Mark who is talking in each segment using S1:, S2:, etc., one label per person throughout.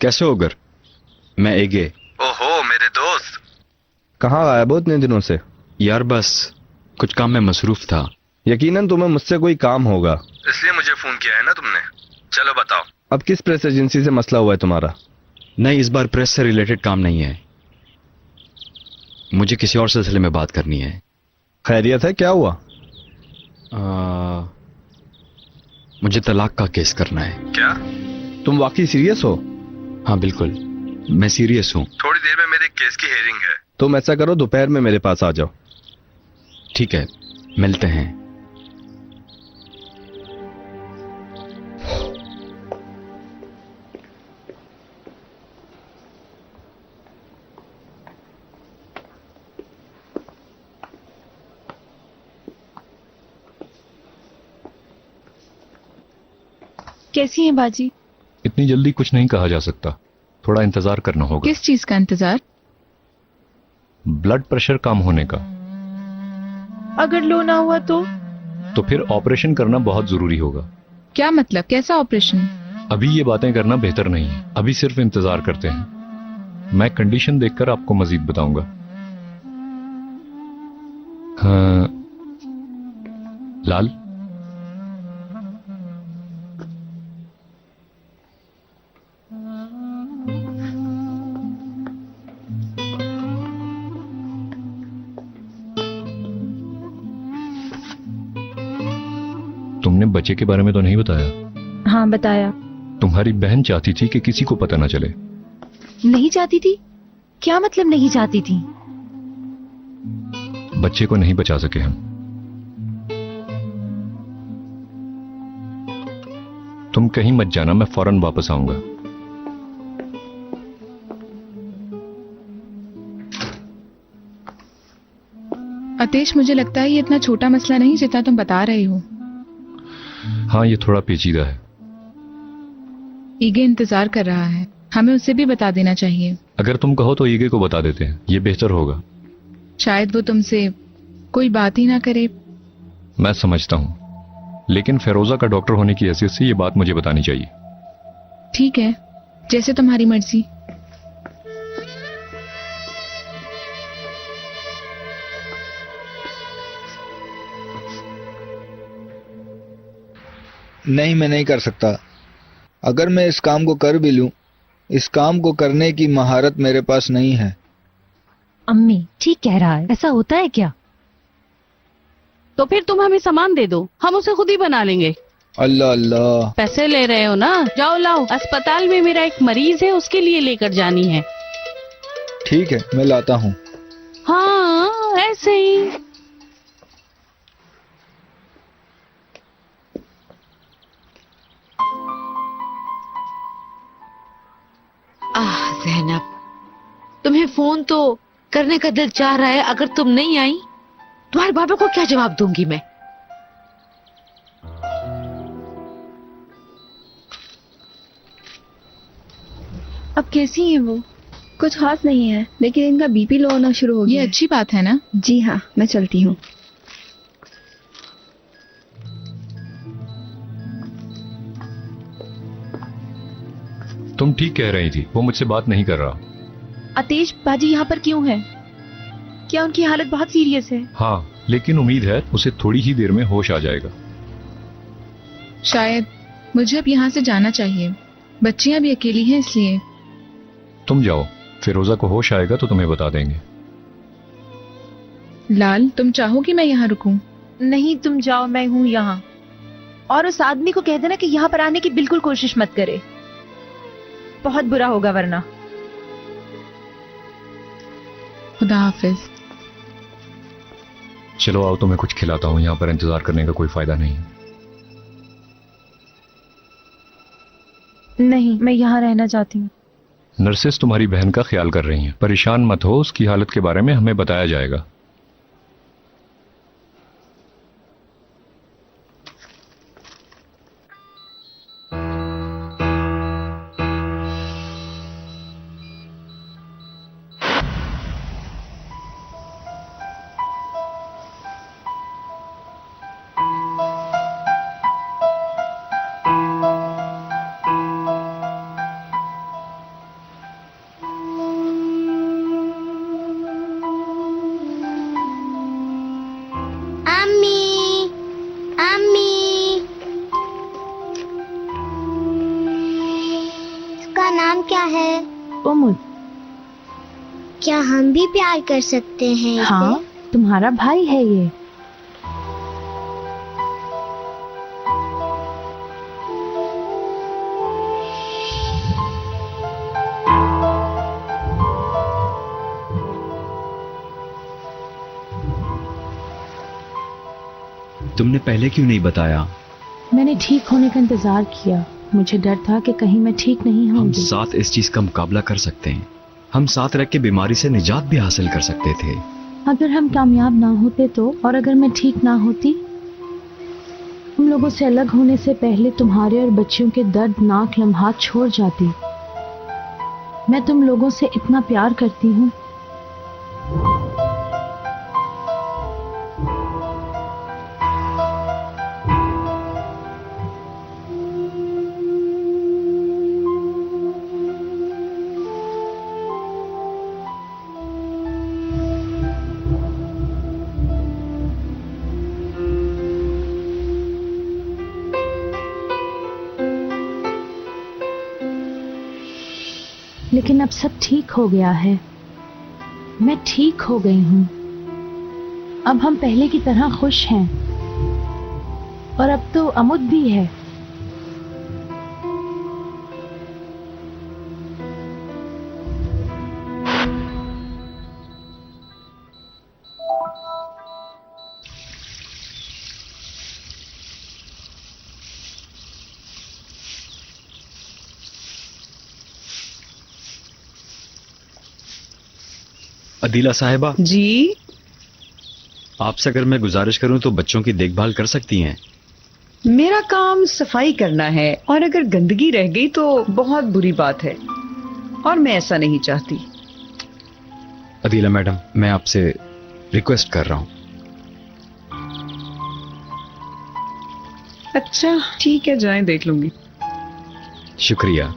S1: कैसे हो गर? मैं एगे।
S2: ओहो मेरे दोस्त,
S3: कहाँ गायब हो इतने दिनों से?
S1: यार बस कुछ काम में मसरूफ था।
S3: यकीनन तुम्हें मुझसे कोई काम होगा,
S2: इसलिए मुझे फोन किया है ना तुमने। चलो बताओ।
S3: अब किस प्रेस एजेंसी से मसला हुआ है तुम्हारा?
S1: नहीं, इस बार प्रेस से रिलेटेड काम नहीं है। मुझे किसी और सिलसिले में बात करनी है।
S3: खैरियत है, क्या हुआ?
S1: मुझे तलाक का केस करना है।
S2: क्या?
S3: तुम वाकई सीरियस हो?
S1: हाँ बिल्कुल, मैं सीरियस हूँ।
S2: थोड़ी देर में मेरे केस की हेयरिंग है।
S3: तुम ऐसा करो, दोपहर में मेरे पास आ जाओ।
S1: ठीक है, मिलते हैं।
S4: कैसी हैं बाजी?
S5: इतनी जल्दी कुछ नहीं कहा जा सकता, थोड़ा इंतजार करना होगा।
S4: किस चीज का इंतजार?
S5: ब्लड प्रेशर कम होने का।
S4: अगर लो ना हुआ
S5: तो फिर ऑपरेशन करना बहुत जरूरी होगा।
S4: क्या मतलब? कैसा ऑपरेशन?
S5: अभी ये बातें करना बेहतर नहीं है, अभी सिर्फ इंतजार करते हैं। मैं कंडीशन देखकर आपको मजीद बताऊंगा। हाँ लाल, तुमने बच्चे के बारे में तो नहीं बताया?
S4: हाँ बताया।
S5: तुम्हारी बहन चाहती थी कि किसी को पता ना चले।
S4: नहीं चाहती थी? क्या मतलब नहीं चाहती थी?
S5: बच्चे को नहीं बचा सके हम। तुम कहीं मत जाना, मैं फौरन वापस आऊंगा।
S4: अतेश, मुझे लगता है ये इतना छोटा मसला नहीं जितना तुम बता रहे हो।
S5: हाँ, ये थोड़ा पेचीदा है।
S4: ईगे इंतजार कर रहा है, हमें उसे भी बता देना चाहिए।
S5: अगर तुम कहो तो ईगे को बता देते हैं, ये बेहतर होगा।
S4: शायद वो तुमसे कोई बात ही ना करे।
S5: मैं समझता हूं, लेकिन फेरोजा का डॉक्टर होने की हैसियत से ये बात मुझे बतानी चाहिए।
S4: ठीक है, जैसे तुम्हारी मर्जी।
S6: नहीं, मैं नहीं कर सकता। अगर मैं इस काम को कर भी लूं, इस काम को करने की महारत मेरे पास नहीं है।
S7: अम्मी ठीक कह रहा है, ऐसा होता है क्या?
S8: तो फिर तुम हमें सामान दे दो, हम उसे खुद ही बना लेंगे।
S6: अल्लाह अल्लाह।
S8: पैसे ले रहे हो ना? जाओ लाओ, अस्पताल में मेरा एक मरीज है, उसके लिए लेकर जानी है।
S6: ठीक है, मैं लाता हूँ।
S8: हाँ ऐसे ही।
S7: ज़ैनब, तुम्हें फोन तो करने का दिल चाह रहा है, अगर तुम नहीं आई तुम्हारे बाबा को क्या जवाब दूंगी मैं?
S4: अब कैसी हैं वो?
S9: कुछ खास नहीं है, लेकिन इनका बीपी लो होना शुरू हो
S4: ये
S9: गया है।
S4: अच्छी बात है ना?
S9: जी हाँ, मैं चलती हूँ।
S5: तुम ठीक कह रही थी, वो मुझसे बात नहीं कर रहा।
S4: अतेश, बाजी यहाँ पर क्यों है? क्या उनकी हालत बहुत सीरियस है?
S5: हाँ, लेकिन उम्मीद है उसे थोड़ी ही देर में होश आ जाएगा।
S4: शायद मुझे अब यहाँ से जाना चाहिए, बच्चियां भी अकेली हैं इसलिए।
S5: तुम जाओ, फिरोजा को होश आएगा तो तुम्हें बता देंगे।
S4: लाल, तुम चाहो कि मैं यहाँ रुकूं?
S9: नहीं, तुम जाओ, मैं हूँ यहाँ। और उस आदमी को कह देना कि यहाँ पर आने की बिल्कुल कोशिश मत करे, बहुत बुरा होगा वरना।
S4: खुदा हाफिज।
S5: चलो आओ, तुम्हें कुछ खिलाता हूँ, यहाँ पर इंतजार करने का कोई फायदा नहीं।
S9: नहीं, मैं यहाँ रहना चाहती हूँ।
S5: नर्सेस तुम्हारी बहन का ख्याल कर रही हैं, परेशान मत हो, उसकी हालत के बारे में हमें बताया जाएगा।
S10: क्या हम भी प्यार कर सकते हैं इसे?
S9: हाँ, तुम्हारा भाई है ये।
S1: तुमने पहले क्यों नहीं बताया?
S9: मैंने ठीक होने का इंतजार किया। मुझे डर था कि कहीं मैं ठीक नहीं
S1: हम
S9: होंगी।
S1: साथ इस चीज का मुकाबला कर सकते हैं। हम साथ रह के बीमारी से निजात भी हासिल कर सकते थे।
S9: अगर हम कामयाब ना होते तो, और अगर मैं ठीक ना होती, हम लोगों से अलग होने से पहले तुम्हारे और बच्चियों के दर्दनाक लम्हात छोड़ जाती। मैं तुम लोगों से इतना प्यार करती हूँ। लेकिन अब सब ठीक हो गया है। मैं ठीक हो गई हूँ। अब हम पहले की तरह खुश हैं। और अब तो अमुद भी है।
S1: अदीला साहिबा,
S8: जी
S1: आपसे अगर मैं गुजारिश करूं तो बच्चों की देखभाल कर सकती हैं?
S8: मेरा काम सफाई करना है और अगर गंदगी रह गई तो बहुत बुरी बात है और मैं ऐसा नहीं चाहती।
S1: अदीला मैडम, मैं आपसे रिक्वेस्ट कर रहा हूं।
S8: अच्छा ठीक है, जाएं, देख लूंगी।
S1: शुक्रिया।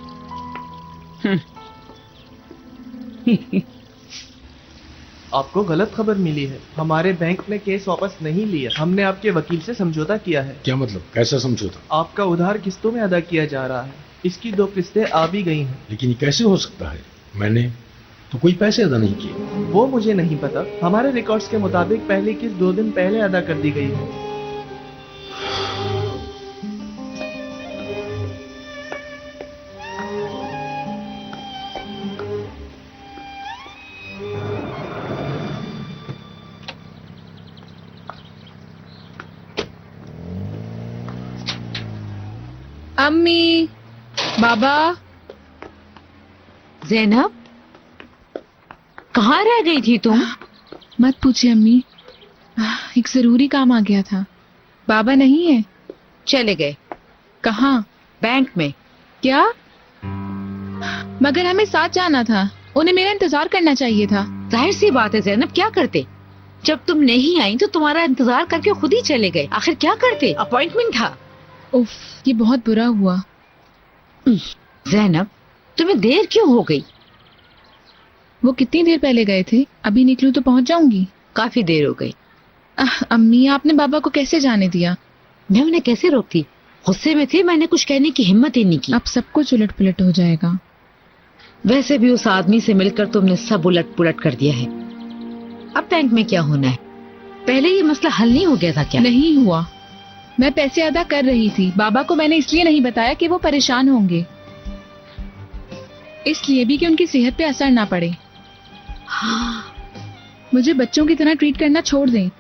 S11: आपको गलत खबर मिली है। हमारे बैंक ने केस वापस नहीं लिया। हमने आपके वकील से समझौता किया है।
S12: क्या मतलब? कैसा समझौता?
S11: आपका उधार किस्तों में अदा किया जा रहा है। इसकी 2 किस्तें आ भी गई हैं।
S12: लेकिन ये कैसे हो सकता है? मैंने तो कोई पैसे अदा नहीं किए।
S11: वो मुझे नहीं पता। हमारे रिकॉर्ड्स के मुताबिक पहली किस्त 2 दिन पहले अदा कर दी गई है।
S4: अम्मी, बाबा।
S7: जैनब, कहाँ रह गई थी तुम?
S4: मत पूछिए अम्मी, एक जरूरी काम आ गया था। बाबा नहीं है।
S7: चले गए।
S4: कहाँ?
S7: बैंक में।
S4: क्या? मगर हमें साथ जाना था। उन्हें मेरा इंतजार करना चाहिए था।
S7: जाहिर सी बात है जैनब, क्या करते? जब तुम नहीं आई तो तुम्हारा इंतजार करके खुद ही चले गए। आखिर क्या करते? अपॉइंटमेंट था।
S4: उफ, ये बहुत बुरा हुआ।
S7: जैनब, तुम्हें देर क्यों हो गई?
S4: वो कितनी देर पहले गए थे? अभी निकलूं तो पहुंच जाऊंगी।
S7: काफी देर हो गई।
S4: अम्मी, आपने बाबा को कैसे जाने दिया?
S7: मैं उन्हें कैसे रोकती? गुस्से में थी, मैंने कुछ कहने की हिम्मत ही नहीं की।
S4: अब सब कुछ उलट पुलट हो जाएगा।
S7: वैसे भी उस आदमी से मिलकर तुमने सब उलट पुलट कर दिया है। अब बैंक में क्या होना है? पहले ये मसला हल नहीं हो गया था क्या?
S4: नहीं हुआ। मैं पैसे अदा कर रही थी। बाबा को मैंने इसलिए नहीं बताया कि वो परेशान होंगे, इसलिए भी कि उनकी सेहत पे असर ना पड़े। मुझे बच्चों की तरह ट्रीट करना छोड़ दें।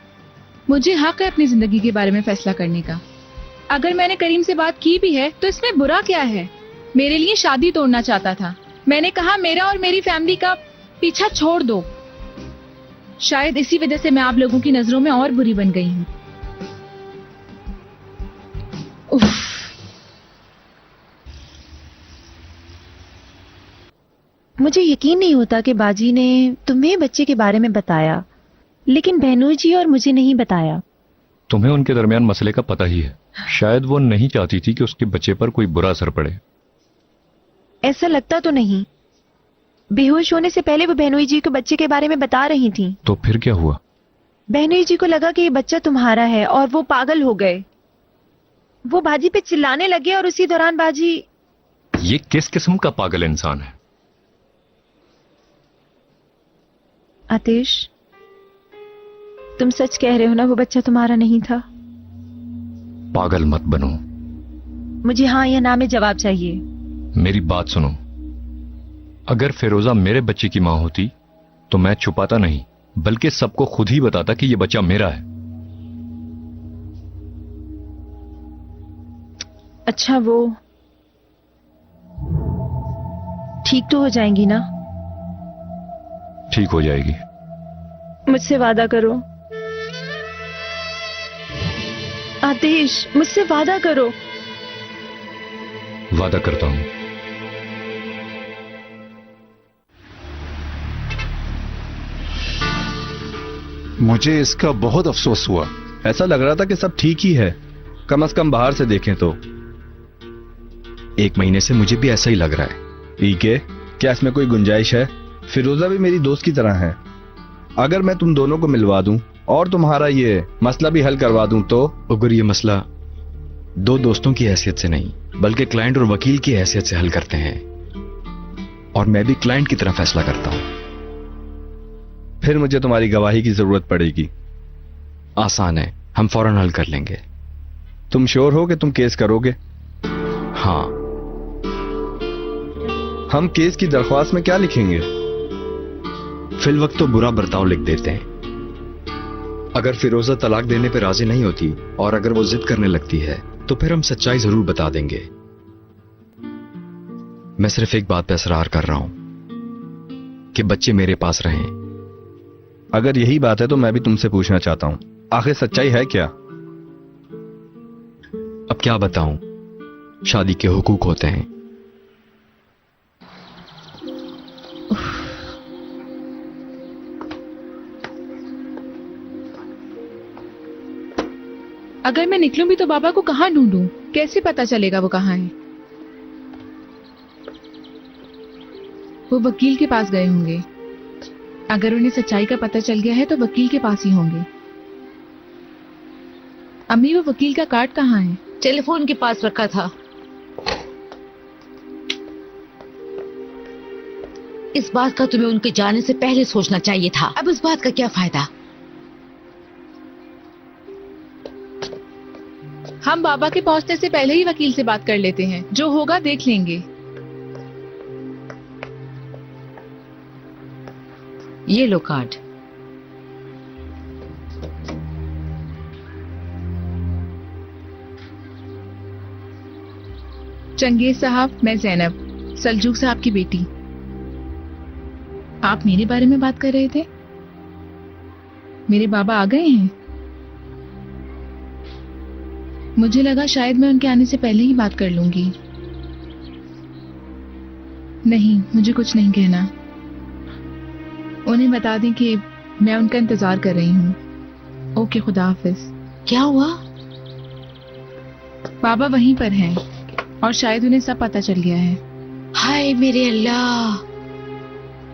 S4: मुझे हक है अपनी जिंदगी के बारे में फैसला करने का। अगर मैंने करीम से बात की भी है तो इसमें बुरा क्या है? मेरे लिए शादी तोड़ना चाहता था। मैंने कहा मेरा और मेरी फैमिली का पीछा छोड़ दो। शायद इसी वजह से मैं आप लोगों की नजरों में और बुरी बन गई हूँ।
S9: मुझे यकीन नहीं होता कि बाजी ने तुम्हें बच्चे के बारे में बताया, लेकिन बहनोई जी और मुझे नहीं बताया।
S5: तुम्हें उनके दरमियान मसले का पता ही है। शायद वो नहीं चाहती थी कि उसके बच्चे पर कोई बुरा असर पड़े।
S9: ऐसा लगता तो नहीं। बेहोश होने से पहले वो बहनोई जी को बच्चे के बारे में बता रही थी।
S5: तो फिर क्या हुआ?
S9: बहनोई जी को लगा कि ये बच्चा तुम्हारा है और वो पागल हो गए। वो बाजी पे चिल्लाने लगे और उसी दौरान बाजी।
S5: ये किस किस्म का पागल इंसान है?
S4: आतिश, तुम सच कह रहे हो ना, वो बच्चा तुम्हारा नहीं था?
S5: पागल मत बनो,
S4: मुझे हाँ या ना में जवाब चाहिए।
S5: मेरी बात सुनो। अगर फिरोजा मेरे बच्चे की मां होती तो मैं छुपाता नहीं, बल्कि सबको खुद ही बताता कि यह बच्चा मेरा है।
S4: अच्छा, वो ठीक तो हो जाएंगी ना?
S5: ठीक हो जाएगी।
S4: मुझसे वादा करो आतिश, मुझसे वादा करो।
S5: वादा करता हूं।
S3: मुझे इसका बहुत अफसोस हुआ। ऐसा लग रहा था कि सब ठीक ही है, कम से कम बाहर से देखें तो।
S1: 1 महीने से मुझे भी ऐसा ही लग रहा है।
S3: पीके, क्या इसमें कोई गुंजाइश है? फिरोजा भी मेरी दोस्त की तरह है। अगर मैं तुम दोनों को मिलवा दूं और तुम्हारा ये मसला भी हल करवा दूं तो?
S1: अगर ये मसला 2 दोस्तों की हैसियत से नहीं, बल्कि क्लाइंट और वकील की हैसियत से हल करते हैं, और मैं भी क्लाइंट की तरह फैसला करता हूं।
S3: फिर मुझे तुम्हारी गवाही की जरूरत पड़ेगी।
S1: आसान है, हम फौरन हल कर लेंगे।
S3: तुम श्योर हो कि तुम केस करोगे?
S1: हाँ।
S3: हम केस की दरख्वास्त में क्या लिखेंगे?
S1: फिल वक्त तो बुरा बर्ताव लिख देते हैं। अगर फिरोजा तलाक देने पर राजी नहीं होती और अगर वो जिद करने लगती है तो फिर हम सच्चाई जरूर बता देंगे। मैं सिर्फ एक बात पे इसरार कर रहा हूं कि बच्चे मेरे पास रहें।
S3: अगर यही बात है तो मैं भी तुमसे पूछना चाहता हूं, आखिर सच्चाई है क्या?
S1: अब क्या बताऊं, शादी के हुकूक होते हैं।
S4: अगर मैं निकलूं भी तो बाबा को कहां ढूंढूं? कैसे पता चलेगा वो कहां है? वो वकील के पास गए होंगे। अगर उन्हें सच्चाई का पता चल गया है तो वकील के पास ही होंगे। अम्मी, वो वकील का कार्ड कहाँ है?
S7: टेलीफोन के पास रखा था। इस बात का तुम्हें उनके जाने से पहले सोचना चाहिए था। अब इस बात का क्या फायदा?
S4: हम बाबा के पहुंचने से पहले ही वकील से बात कर लेते हैं। जो होगा देख लेंगे।
S7: ये लो कार्ड।
S4: चंगेज साहब, मैं जैनब, सलजूक साहब की बेटी। आप मेरे बारे में बात कर रहे थे? मेरे बाबा आ गए हैं? मुझे लगा शायद मैं उनके आने से पहले ही बात कर लूंगी। नहीं, मुझे कुछ नहीं कहना। उन्हें बता दें कि मैं उनका इंतजार कर रही हूँ। ओके, खुदा हाफिज।
S7: क्या हुआ?
S4: बाबा वहीं पर हैं और शायद उन्हें सब पता चल गया है।
S7: हाय मेरे अल्लाह,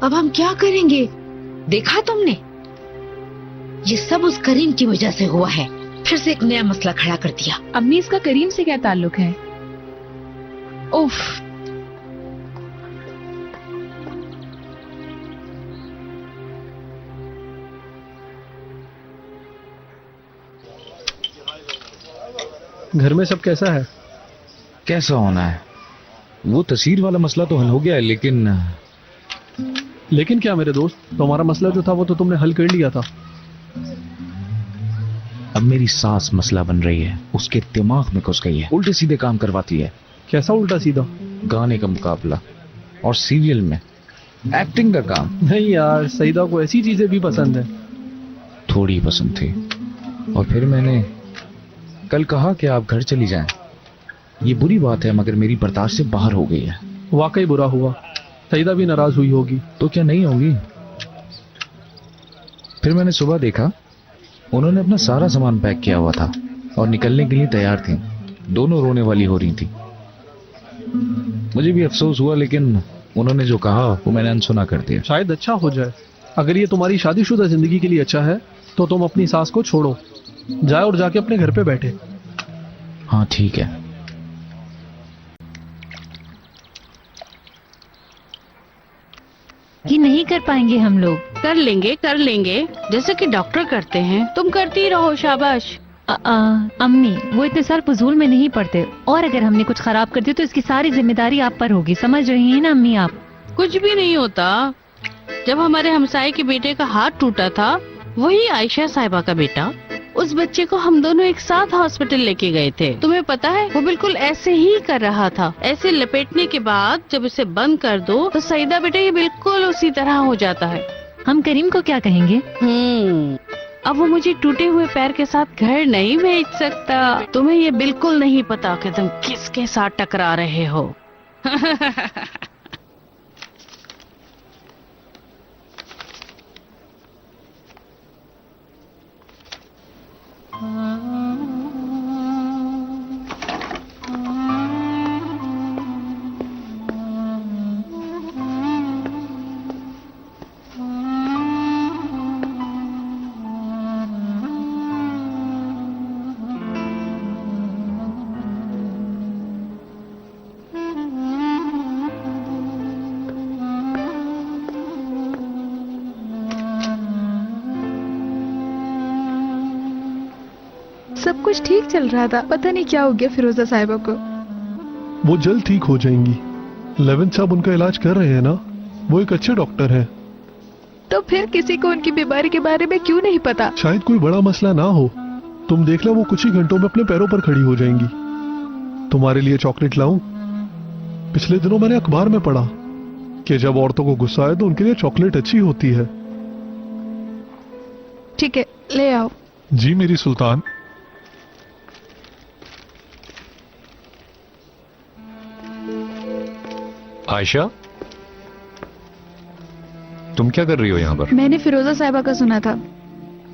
S7: अब हम क्या करेंगे? देखा तुमने, ये सब उस करीम की वजह से हुआ है। फिर से एक नया मसला खड़ा कर दिया।
S4: अम्मी, इसका करीम से क्या ताल्लुक है? उफ,
S11: घर में सब कैसा है?
S13: कैसा होना है, वो तस्वीर वाला मसला तो हल हो गया है,
S11: लेकिन क्या मेरे दोस्त, तुम्हारा मसला जो था वो तो तुमने हल कर लिया था।
S13: अब मेरी सास मसला बन रही है। उसके दिमाग में घुस गई है, उल्टे सीधे काम करवाती है।
S11: कैसा उल्टा सीधा?
S13: गाने का मुकाबला और सीरियल में एक्टिंग का काम।
S11: नहीं यार, सईदा को ऐसी चीजें भी पसंद है।
S13: थोड़ी पसंद थी, और फिर मैंने कल कहा कि आप घर चली जाएं। ये बुरी बात है, मगर मेरी बर्दाश्त से बाहर हो गई है।
S11: वाकई बुरा हुआ। सईदा भी नाराज हुई होगी।
S13: तो क्या नहीं होगी? फिर मैंने सुबह देखा उन्होंने अपना सारा सामान पैक किया हुआ था और निकलने के लिए तैयार थी। दोनों रोने वाली हो रही थी। मुझे भी अफसोस हुआ, लेकिन उन्होंने जो कहा वो मैंने अनसुना कर दिया।
S11: शायद अच्छा हो जाए। अगर ये तुम्हारी शादीशुदा जिंदगी के लिए अच्छा है तो तुम अपनी सास को छोड़ो, जाए और जाके अपने घर पे बैठे।
S13: हाँ ठीक है।
S9: कि नहीं कर पाएंगे हम लोग?
S7: कर लेंगे जैसे कि डॉक्टर करते हैं। तुम करती रहो, शाबाश।
S9: अम्मी, वो इतने साल फजूल में नहीं पड़ते, और अगर हमने कुछ खराब कर दिया तो इसकी सारी जिम्मेदारी आप पर होगी। समझ रही हैं ना अम्मी आप?
S7: कुछ भी नहीं होता। जब हमारे हमसाये के बेटे का हाथ टूटा था, वही आयशा साहिबा का बेटा, उस बच्चे को हम दोनों एक साथ हॉस्पिटल लेके गए थे। तुम्हें पता है, वो बिल्कुल ऐसे ही कर रहा था। ऐसे लपेटने के बाद जब इसे बंद कर दो तो सईदा बेटा ये बिल्कुल उसी तरह हो जाता है।
S9: हम करीम को क्या कहेंगे?
S7: अब वो मुझे टूटे हुए पैर के साथ घर नहीं भेज सकता। तुम्हें ये बिल्कुल नहीं पता कि तुम किसके साथ टकरा रहे हो।
S4: सब कुछ ठीक चल रहा था, पता नहीं क्या हो गया फिरोजा साहिबा को।
S14: वो जल्द ठीक हो जाएंगी। लेवेंट साहब उनका इलाज कर रहे हैं ना, वो एक अच्छे डॉक्टर हैं।
S4: तो फिर किसी को उनकी बीमारी के बारे में क्यों नहीं पता?
S14: शायद कोई बड़ा मसला ना हो। तुम देख लो, वो कुछ ही घंटों में अपने पैरों पर खड़ी हो जाएंगी। तुम्हारे लिए चॉकलेट लाऊं? पिछले दिनों मैंने अखबार में पढ़ा कि जब औरतों को गुस्सा आए तो उनके लिए चॉकलेट अच्छी होती है।
S4: ठीक है, ले आओ।
S14: जी मेरी सुल्तान।
S5: आयशा, तुम क्या कर रही हो यहाँ पर?
S4: मैंने फिरोजा साहिबा का सुना था।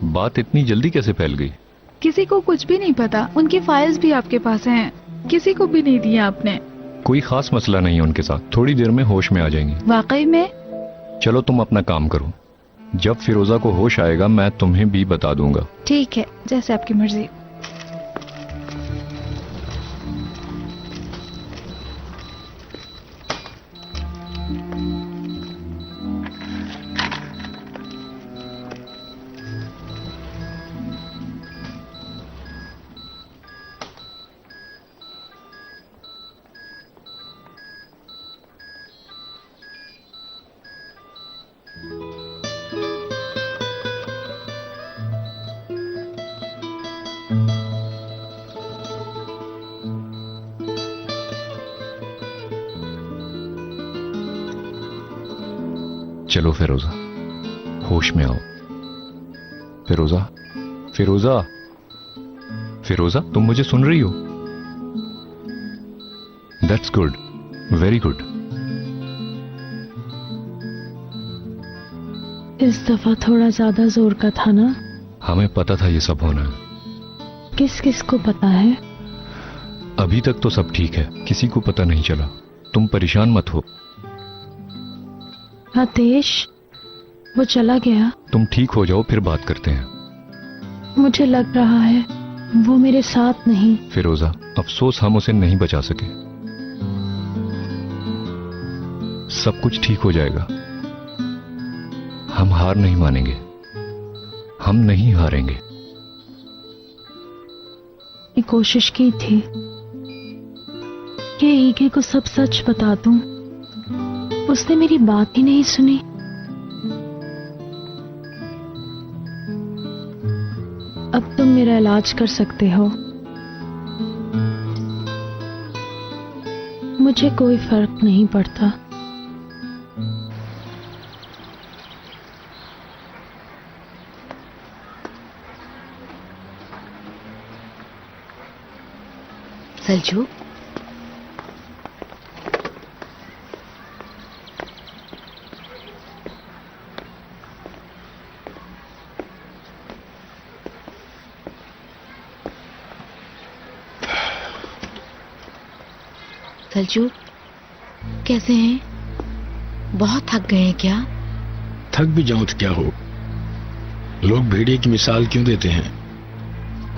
S5: बात इतनी जल्दी कैसे फैल गई?
S4: किसी को कुछ भी नहीं पता। उनकी फाइल्स भी आपके पास हैं, किसी को भी नहीं दिया आपने।
S5: कोई खास मसला नहीं है उनके साथ, थोड़ी देर में होश में आ जाएंगी।
S4: वाकई में?
S5: चलो तुम अपना काम करो, जब फिरोजा को होश आएगा मैं तुम्हें भी बता दूंगा।
S4: ठीक है, जैसे आपकी मर्जी।
S5: चलो फिरोजा, होश में आओ। फिरोजा, फिरोजा, फिरोजा, तुम मुझे सुन रही हो? That's good, very good.
S9: इस दफा थोड़ा ज्यादा जोर का था ना?
S5: हमें पता था ये सब होना है।
S9: किस किस को पता है?
S5: अभी तक तो सब ठीक है, किसी को पता नहीं चला। तुम परेशान मत हो।
S9: आदेश, वो चला गया?
S5: तुम ठीक हो जाओ फिर बात करते हैं।
S9: मुझे लग रहा है वो मेरे साथ नहीं।
S5: फिरोजा, अफसोस हम उसे नहीं बचा सके। सब कुछ ठीक हो जाएगा। हम हार नहीं मानेंगे, हम नहीं हारेंगे।
S9: ये कोशिश की थी कि ईके को सब सच बता दूं, उसने मेरी बात ही नहीं सुनी। अब तुम मेरा इलाज कर सकते हो, मुझे कोई फर्क नहीं पड़ता।
S7: सलजू, सलजू, कैसे हैं? बहुत थक गए हैं क्या?
S12: थक भी जाऊं तो क्या हो। लोग भेड़िए की मिसाल क्यों देते हैं?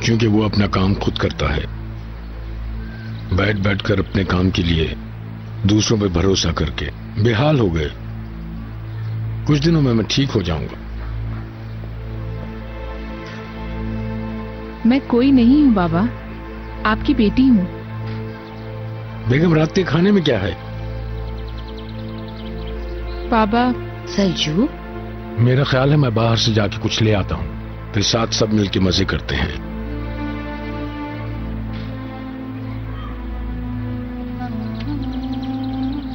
S12: क्योंकि वो अपना काम खुद करता है। बैठ बैठ कर अपने काम के लिए दूसरों पे भरोसा करके बेहाल हो गए। कुछ दिनों में मैं ठीक हो जाऊंगा।
S4: मैं कोई नहीं हूँ बाबा, आपकी बेटी हूँ।
S12: बेगम, रात के खाने में क्या है?
S4: बाबा।
S7: सलजू,
S12: मेरा ख्याल है मैं बाहर से जाके कुछ ले आता हूँ, फिर साथ सब मिलके मजे करते हैं।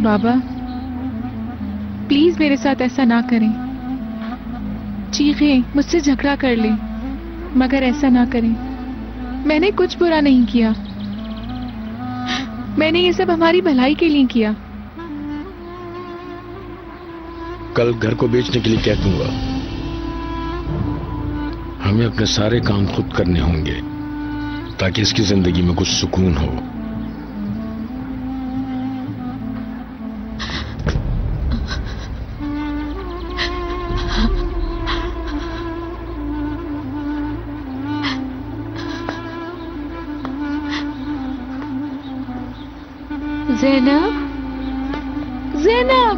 S4: बाबा प्लीज मेरे साथ ऐसा ना करें। चीखें, मुझसे झगड़ा कर लें, मगर ऐसा ना करें। मैंने कुछ बुरा नहीं किया। मैंने ये सब हमारी भलाई के लिए किया।
S12: कल घर को बेचने के लिए कह दूंगा। हमें अपने सारे काम खुद करने होंगे ताकि इसकी जिंदगी में कुछ सुकून हो।
S4: ज़ैनब, ज़ैनब।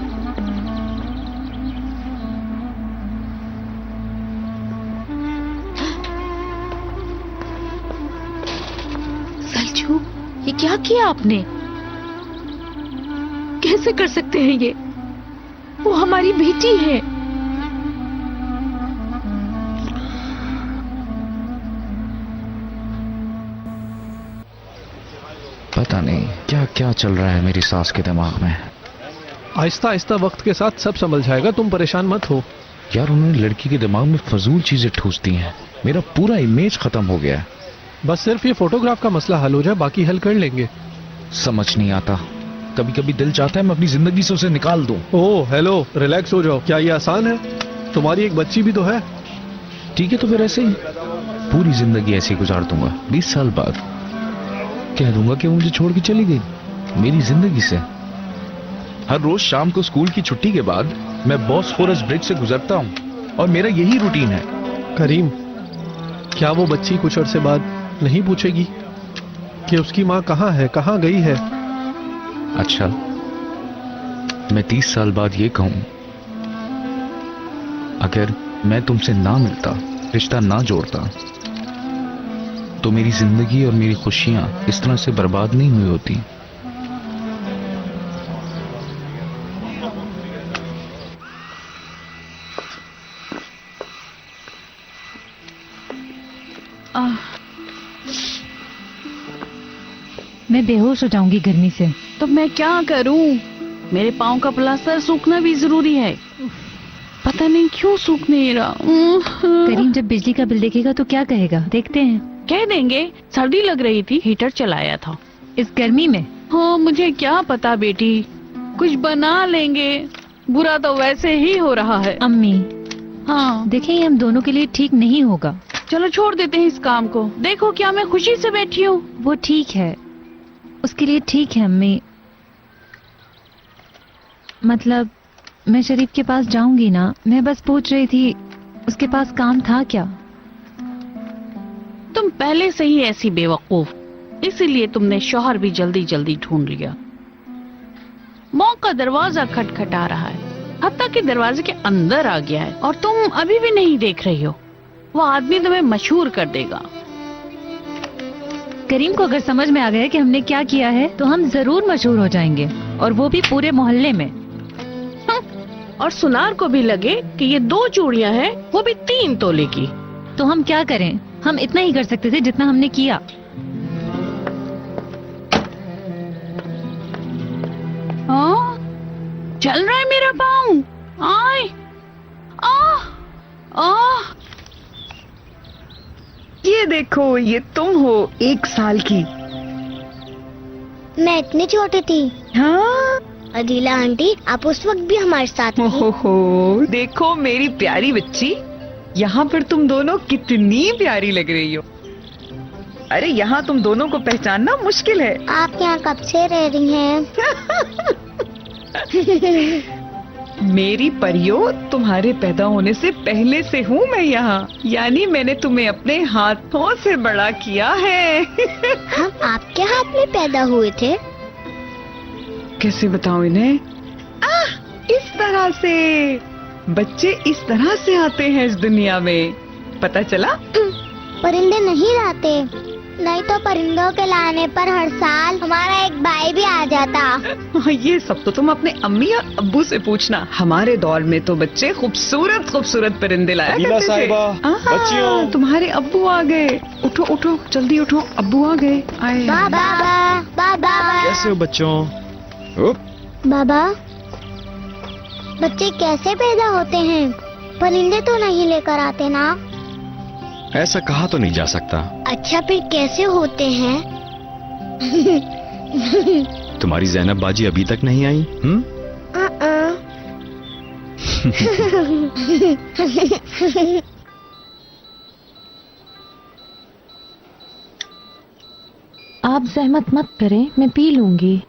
S7: सलजू, ये क्या किया आपने? कैसे कर सकते हैं ये? वो हमारी बेटी है।
S13: पता नहीं क्या क्या चल रहा है मेरी सास के दिमाग में।
S14: आहिस्ता आहिस्ता वक्त के साथ सब संभल जाएगा, तुम परेशान मत हो।
S13: यार, उन्होंने लड़की के दिमाग में फजूल चीजें ठूस दी हैं। मेरा पूरा इमेज खत्म हो गया है।
S14: बस सिर्फ ये फोटोग्राफ का मसला हल हो जाए, बाकी हल कर लेंगे।
S13: समझ नहीं आता, कभी कभी दिल चाहता है मैं अपनी जिंदगी से उसे निकाल दूं।
S14: ओह हेलो, रिलैक्स हो जाओ। क्या ये आसान है? तुम्हारी एक बच्ची भी तो है।
S13: ठीक है, तो फिर ऐसे ही पूरी जिंदगी ऐसे ही गुजार दूंगा। 20 साल बाद कह दूंगा कि वो मुझे छोड़ के चली गई मेरी जिंदगी से। हर रोज शाम को स्कूल की छुट्टी के बाद मैं बॉस्फोरस ब्रिज से गुजरता हूँ और मेरा यही रूटीन है।
S14: करीम, क्या वो बच्ची कुछ अरसे बाद नहीं पूछेगी कि उसकी माँ कहाँ है, कहाँ गई है?
S13: अच्छा, मैं 30 साल बाद ये कहूं, अगर मैं तुमसे ना मिलता, रिश्ता ना जोड़ता, तो मेरी जिंदगी और मेरी खुशियां इस तरह से बर्बाद नहीं हुई होती।
S9: मैं बेहोश हो जाऊंगी गर्मी से।
S7: तो मैं क्या करूं? मेरे पाँव का प्लास्टर सूखना भी जरूरी है। पता नहीं क्यों सूख नहीं रहा।
S9: करीम जब बिजली का बिल देखेगा तो क्या कहेगा? देखते हैं।
S7: कह देंगे सर्दी लग रही थी, हीटर चलाया था।
S9: इस गर्मी में?
S7: हाँ, मुझे क्या पता बेटी, कुछ बना लेंगे। बुरा तो वैसे ही हो रहा है।
S9: अम्मी,
S7: हाँ
S9: देखें, ये हम दोनों के लिए ठीक नहीं होगा।
S7: चलो छोड़ देते हैं इस काम को। देखो क्या मैं खुशी से बैठी हूँ।
S9: वो ठीक है, उसके लिए ठीक है अम्मी। मतलब मैं शरीफ के पास जाऊंगी ना। मैं बस पूछ रही थी उसके पास काम था क्या?
S7: तुम पहले से ही ऐसी बेवकूफ, इसीलिए तुमने शौहर भी जल्दी जल्दी ढूंढ लिया। मौत का दरवाजा खटखटा रहा है, हत्ता के दरवाजे के अंदर आ गया है और तुम अभी भी नहीं देख रही हो। वो आदमी तुम्हें मशहूर कर देगा।
S9: करीम को अगर समझ में आ गया कि हमने क्या किया है तो हम जरूर मशहूर हो जाएंगे, और वो भी पूरे मोहल्ले में।
S7: और सुनार को भी लगे कि ये 2 चूड़ियां हैं, वो भी 3 तोले की।
S9: तो हम क्या करें? हम इतना ही कर सकते थे जितना हमने किया।
S7: हाँ, चल रहा है मेरा पाँव। आए,
S8: ये देखो, ये तुम हो 1 साल की।
S10: मैं इतनी छोटी थी।
S8: हाँ,
S10: अदीला आंटी, आप उस वक्त भी हमारे साथ थी।
S8: ओहो, देखो मेरी प्यारी बच्ची, यहाँ पर तुम दोनों कितनी प्यारी लग रही हो। अरे यहाँ तुम दोनों को पहचानना मुश्किल है।
S10: आप यहाँ कब से रह रही हैं?
S8: मेरी परियो, तुम्हारे पैदा होने से पहले से हूँ मैं यहाँ। यानी मैंने तुम्हें अपने हाथों से बड़ा किया है।
S10: हम आपके हाथ में पैदा हुए थे?
S8: कैसे बताऊं इन्हें? इस तरह से। बच्चे इस तरह से आते हैं इस दुनिया में, पता चला?
S10: परिंदे नहीं लाते, नहीं तो परिंदों के लाने पर हर साल हमारा एक भाई भी आ जाता।
S8: ये सब तो तुम अपने अम्मी और अब्बू से पूछना। हमारे दौर में तो बच्चे खूबसूरत खूबसूरत परिंदे लाया करते थे। बच्चियों, तुम्हारे अब्बू आ गए। उठो उठो, जल्दी उठो, अब्बू आ गए। आए।
S10: बाबा, बाबा।
S1: कैसे हो बच्चों?
S10: बाबा, बच्चे कैसे पैदा होते हैं? परिंदे तो नहीं लेकर आते ना?
S1: ऐसा कहा तो नहीं जा सकता।
S10: अच्छा, फिर कैसे होते हैं?
S1: तुम्हारी जैनब बाजी अभी तक नहीं आई?
S9: आप जहमत मत करें, मैं पी लूंगी।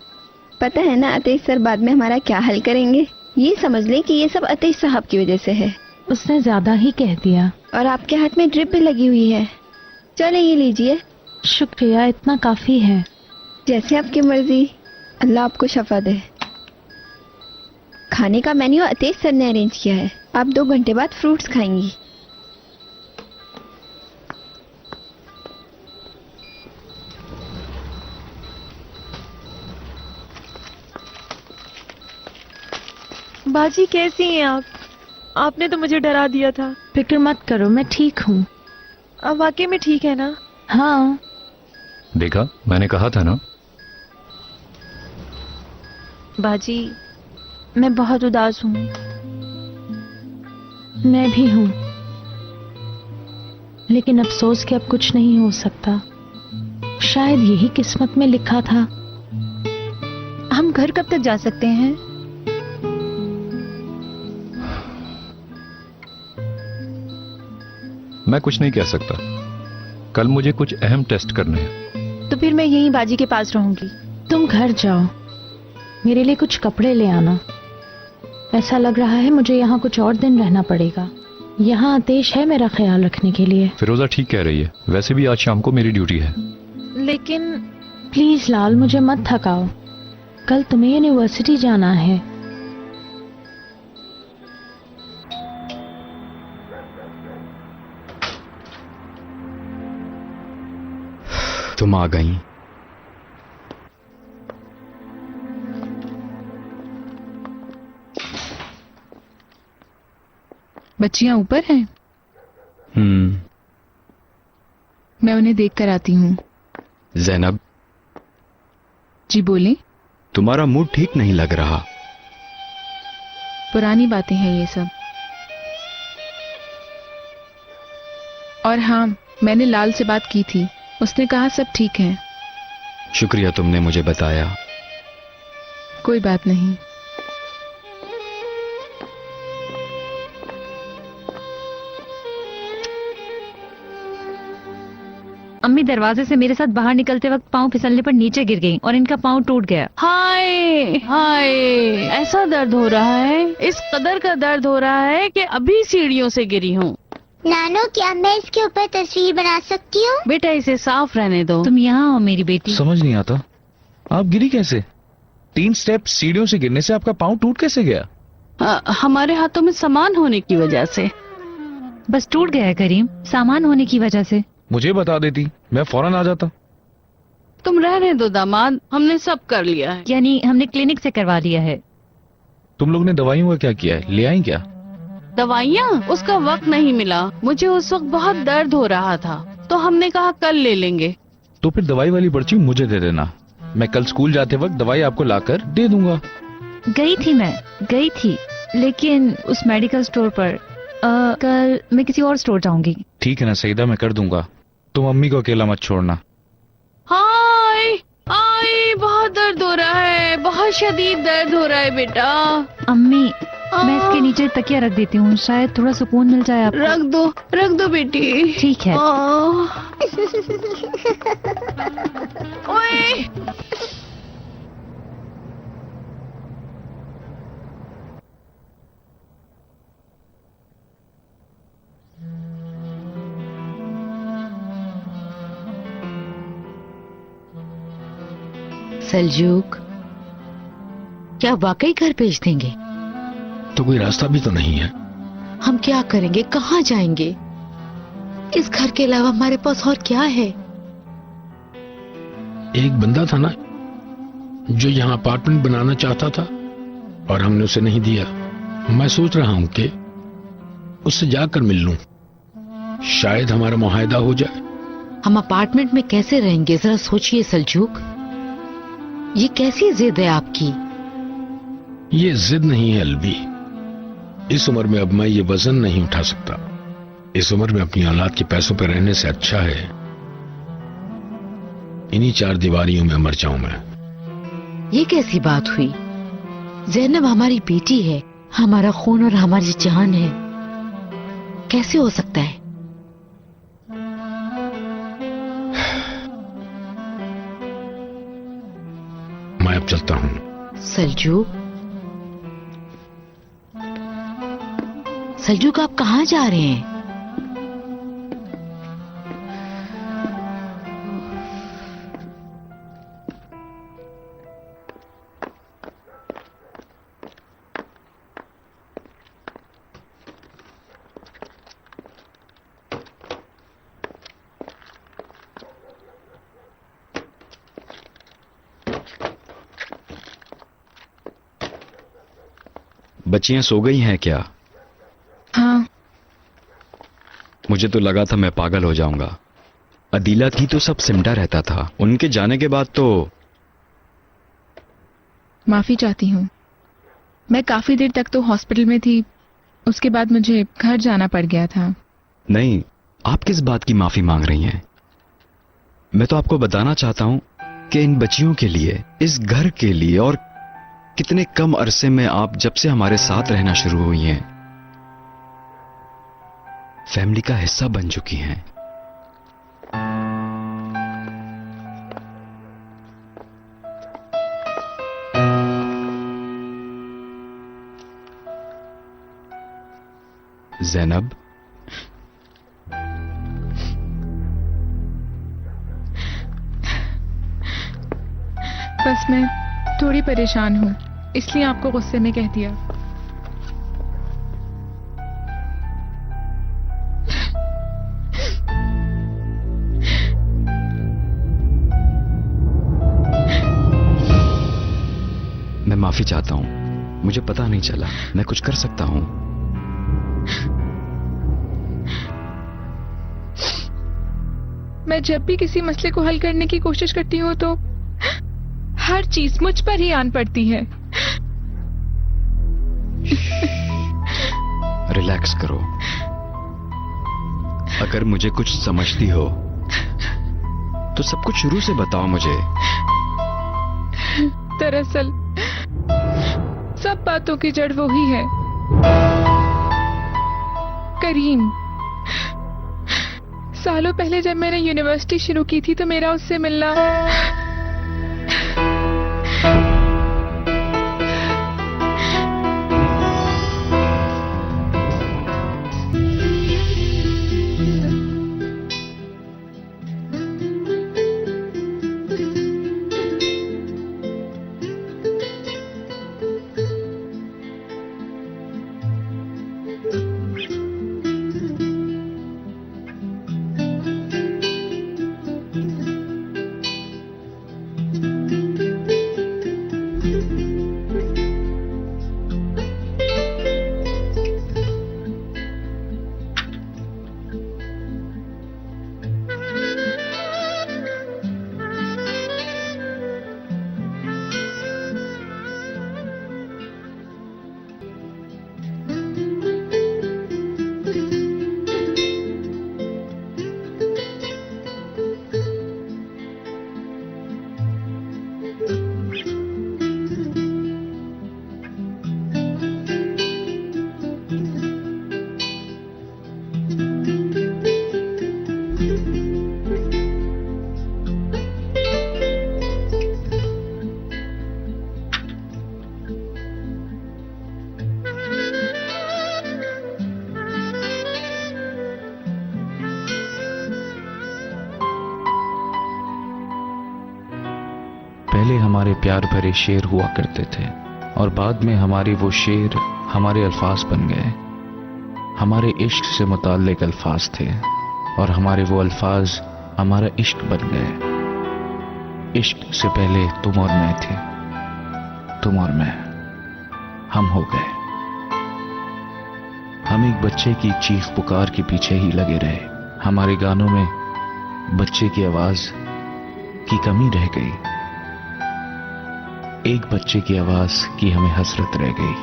S15: पता है ना अतीश सर बाद में हमारा क्या हल करेंगे? ये समझ लें कि ये सब अतीश साहब की वजह से है।
S9: उसने ज्यादा ही कह दिया।
S15: और आपके हाथ में ड्रिप भी लगी हुई है। चले ये लीजिए।
S9: शुक्रिया, इतना काफी है।
S15: जैसे आपकी मर्जी, अल्लाह आपको शफा दे। खाने का मेन्यू अतीश सर ने अरेंज किया है। आप 2 घंटे बाद फ्रूट्स खाएंगी।
S4: बाजी कैसी हैं आप? आपने तो मुझे डरा दिया था।
S9: फिक्र मत करो, मैं ठीक हूँ।
S4: अब वाकई में ठीक है ना?
S9: हाँ।
S5: देखा, मैंने कहा था ना।
S4: बाजी, मैं बहुत उदास हूँ।
S9: मैं भी हूँ, लेकिन अफसोस कि अब कुछ नहीं हो सकता। शायद यही किस्मत में लिखा था।
S4: हम घर कब तक जा सकते हैं?
S5: मैं कुछ नहीं कह सकता। कल मुझे कुछ अहम टेस्ट करने हैं।
S4: तो फिर मैं यहीं बाजी के पास रहूंगी।
S9: तुम घर जाओ, मेरे लिए कुछ कपड़े ले आना। ऐसा लग रहा है मुझे यहाँ कुछ और दिन रहना पड़ेगा। यहाँ आतिश है मेरा ख्याल रखने के लिए।
S5: फिरोजा ठीक कह रही है। वैसे भी आज शाम को मेरी ड्यूटी है।
S4: लेकिन
S9: प्लीज लाल, मुझे मत थकाओ। कल तुम्हें यूनिवर्सिटी जाना है।
S1: तुम आ गई।
S4: बच्चियां ऊपर हैं। मैं उन्हें देख कर आती हूँ।
S1: जैनब
S4: जी बोले।
S1: तुम्हारा मूड ठीक नहीं लग रहा।
S4: पुरानी बातें हैं ये सब। और हाँ, मैंने लाल से बात की थी। उसने कहा सब ठीक है।
S1: शुक्रिया तुमने मुझे बताया।
S4: कोई बात नहीं।
S16: अम्मी दरवाजे से मेरे साथ बाहर निकलते वक्त पाँव फिसलने पर नीचे गिर गई और इनका पाँव टूट गया।
S7: हाय हाय, ऐसा दर्द हो रहा है, इस कदर का दर्द हो रहा है कि अभी सीढ़ियों से गिरी हूँ।
S10: नानो, क्या मैं इसके ऊपर तस्वीर बना सकती हूँ?
S7: बेटा इसे साफ रहने दो।
S16: तुम यहाँ हो मेरी बेटी।
S13: समझ नहीं आता, आप गिरी कैसे? 3 स्टेप सीढ़ियों से गिरने से आपका पाँव टूट कैसे गया?
S7: हमारे हाथों में सामान होने की वजह से।
S16: बस टूट गया है करीम, सामान होने की वजह से।
S13: मुझे बता देती, मैं फौरन आ जाता।
S7: तुम रहने दो दामाद, हमने सब कर लिया है।
S16: यानी हमने क्लिनिक से करवा लिया है।
S13: तुम लोग ने दवाइयों का क्या किया है? ले आई क्या?
S7: दवाइयाँ? उसका वक्त नहीं मिला। मुझे उस वक्त बहुत दर्द हो रहा था, तो हमने कहा कल ले लेंगे।
S13: तो फिर दवाई वाली पर्ची मुझे दे देना, मैं कल स्कूल जाते वक्त दवाई आपको लाकर दे दूंगा।
S16: गई थी लेकिन उस मेडिकल स्टोर पर। कल मैं किसी और स्टोर जाऊंगी।
S13: ठीक है ना सईदा, मैं कर दूंगा। तुम अम्मी को अकेला मत छोड़ना।
S7: हाय हाय, बहुत दर्द हो रहा है, बहुत शदीद दर्द हो रहा है बेटा।
S16: अम्मी, मैं इसके नीचे तकिया रख देती हूँ, शायद थोड़ा सुकून मिल जाए आपको।
S7: रख दो बेटी।
S16: ठीक है।
S7: ओए
S16: सल्जूक, क्या वाकई घर भेज देंगे?
S12: तो कोई रास्ता भी तो नहीं है।
S7: हम क्या करेंगे, कहाँ जाएंगे? इस घर के अलावा हमारे पास और क्या है?
S12: एक बंदा था ना जो यहाँ अपार्टमेंट बनाना चाहता था और हमने उसे नहीं दिया। मैं सोच रहा हूं कि उससे जाकर मिल लूं, शायद हमारा मुआहदा हो जाए।
S7: हम अपार्टमेंट में कैसे रहेंगे, जरा सोचिए सलजूक। ये कैसी जिद है आपकी?
S12: ये जिद नहीं है अलवी। इस उम्र में अब मैं ये वजन नहीं उठा सकता। इस उम्र में अपनी औलाद के पैसों पर रहने से अच्छा है इन्हीं चार दीवारियों में मर जाऊं मैं।
S7: ये कैसी बात हुई? ज़ैनब हमारी बेटी है, हमारा खून और हमारी जान है। कैसे हो सकता है?
S12: मैं अब चलता हूं।
S7: सलजूक, सलजूक आप कहाँ जा रहे हैं?
S1: बच्चियां सो गई हैं क्या?
S4: हाँ।
S1: मुझे तो लगा था मैं पागल हो जाऊंगा। अदीला थी तो सब सिमटा रहता था, उनके जाने के बाद तो।
S4: माफी चाहती हूँ, मैं काफी देर तक तो हॉस्पिटल में थी, उसके बाद मुझे घर जाना पड़ गया था।
S1: नहीं, आप किस बात की माफी मांग रही हैं? मैं तो आपको बताना चाहता हूं कि इन बच्चियों के लिए, इस घर के लिए, और कितने कम अरसे में आप जब से हमारे साथ रहना शुरू हुई हैं, फैमिली का हिस्सा बन चुकी हैं। ज़ैनब,
S4: बस मैं थोड़ी परेशान हूँ, इसलिए आपको गुस्से में कह दिया।
S1: मैं माफी चाहता हूं, मुझे पता नहीं चला। मैं कुछ कर सकता हूं?
S4: मैं जब भी किसी मसले को हल करने की कोशिश करती हूँ तो हर चीज मुझ पर ही आन पड़ती है।
S1: रिलैक्स करो। अगर मुझे कुछ समझती हो तो सब कुछ शुरू से बताओ मुझे।
S4: दरअसल सब बातों की जड़ वो ही है, करीम। सालों पहले जब मैंने यूनिवर्सिटी शुरू की थी तो मेरा उससे मिलना
S13: पहले हमारे प्यार भरे शेर हुआ करते थे और बाद में हमारे वो शेर हमारे अल्फाज बन गए। हमारे इश्क से मुताल्लिक अल्फाज थे और हमारे वो अल्फाज हमारा इश्क बन गए। इश्क से पहले तुम और मैं थे, तुम और मैं, हम हो गए। हम एक बच्चे की चीख पुकार के पीछे ही लगे रहे। हमारे गानों में बच्चे की आवाज की कमी रह गई। एक बच्चे की आवाज की हमें हसरत रह गई।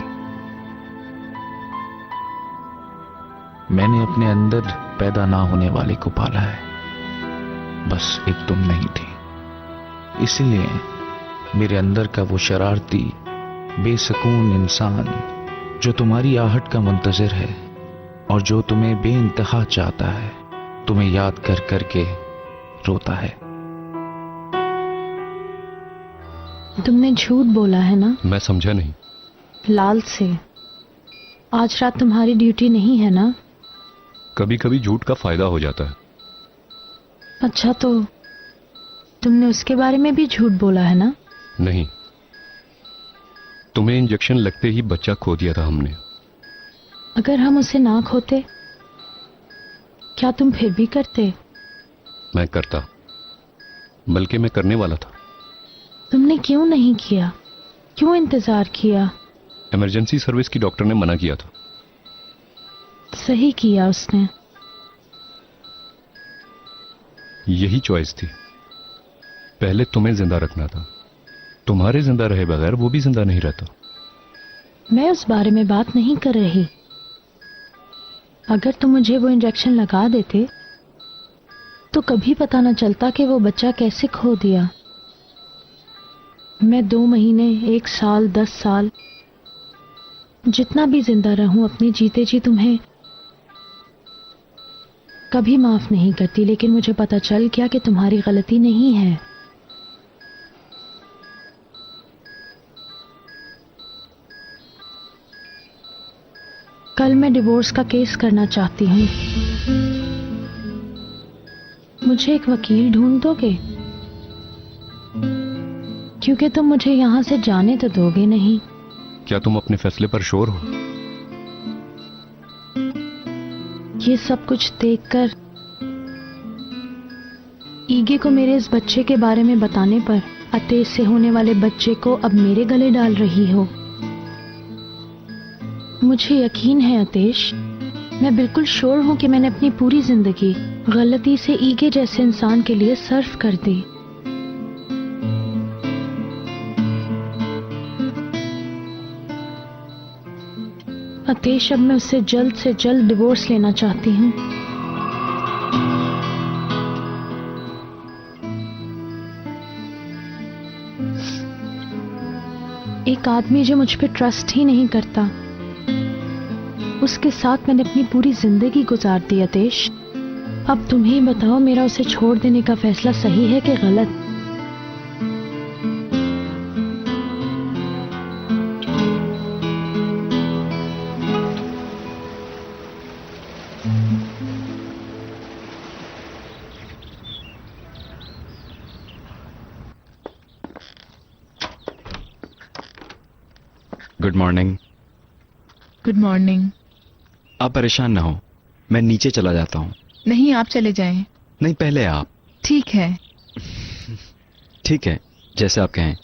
S13: मैंने अपने अंदर पैदा ना होने वाले को पाला है, बस एक तुम नहीं थी। इसलिए मेरे अंदर का वो शरारती बेसुकून इंसान जो तुम्हारी आहट का मुंतजिर है और जो तुम्हें बेइंतहा चाहता है, तुम्हें याद कर करके रोता है।
S9: तुमने झूठ बोला है ना?
S5: मैं समझा नहीं।
S9: लाल से आज रात तुम्हारी ड्यूटी नहीं है ना?
S5: कभी कभी झूठ का फायदा हो जाता है।
S9: अच्छा, तो तुमने उसके बारे में भी झूठ बोला है ना?
S5: नहीं, तुम्हें इंजेक्शन लगते ही बच्चा खो दिया था हमने।
S9: अगर हम उसे ना खोते, क्या तुम फिर भी करते?
S5: मैं करता, बल्कि मैं करने वाला था।
S9: तुमने क्यों नहीं किया? क्यों इंतजार किया?
S5: इमरजेंसी सर्विस की डॉक्टर ने मना किया था।
S9: सही किया उसने।
S5: यही चॉइस थी। पहले तुम्हें जिंदा रखना था, तुम्हारे जिंदा रहे बगैर वो भी जिंदा नहीं रहता।
S9: मैं उस बारे में बात नहीं कर रही। अगर तुम मुझे वो इंजेक्शन लगा देते तो कभी पता न चलता कि वो बच्चा कैसे खो दिया। मैं 2 महीने, 1 साल, 10 साल, जितना भी जिंदा रहूं अपने जीते जी तुम्हें कभी माफ नहीं करती। लेकिन मुझे पता चल गया कि तुम्हारी गलती नहीं है। कल मैं डिवोर्स का केस करना चाहती हूँ। मुझे एक वकील ढूंढ दोगे? क्योंकि तुम मुझे यहां से जाने तो दोगे नहीं।
S5: क्या तुम अपने फैसले पर श्योर हो?
S9: ये सब कुछ देखकर ईगे को मेरे इस बच्चे के बारे में बताने पर अतेश से होने वाले बच्चे को अब मेरे गले डाल रही हो। मुझे यकीन है अतेश, मैं बिल्कुल श्योर हूं कि मैंने अपनी पूरी जिंदगी गलती से ईगे जैसे इंसान के लिए सर्फ कर दी। अतेश, अब मैं उससे जल्द से जल्द डिवोर्स लेना चाहती हूँ। एक आदमी जो मुझ पे ट्रस्ट ही नहीं करता, उसके साथ मैंने अपनी पूरी जिंदगी गुजार दी। अतेश, अब तुम ही बताओ, मेरा उसे छोड़ देने का फैसला सही है कि गलत?
S1: Good morning.
S4: Good morning.
S1: आप परेशान ना हो, मैं नीचे चला जाता हूँ।
S4: नहीं, आप चले जाएं।
S1: नहीं, पहले आप।
S4: ठीक है।
S1: ठीक है, जैसे आप कहें।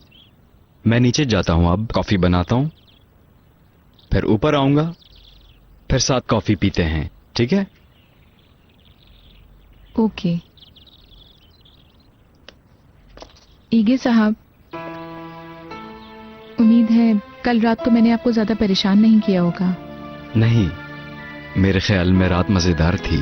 S1: मैं नीचे जाता हूँ, अब कॉफी बनाता हूँ, फिर ऊपर आऊंगा, फिर साथ कॉफी पीते हैं। ठीक है?
S4: ओके। ईगे साहब, उम्मीद है कल रात को मैंने आपको ज्यादा परेशान नहीं किया होगा।
S1: नहीं, मेरे ख्याल में रात मजेदार थी।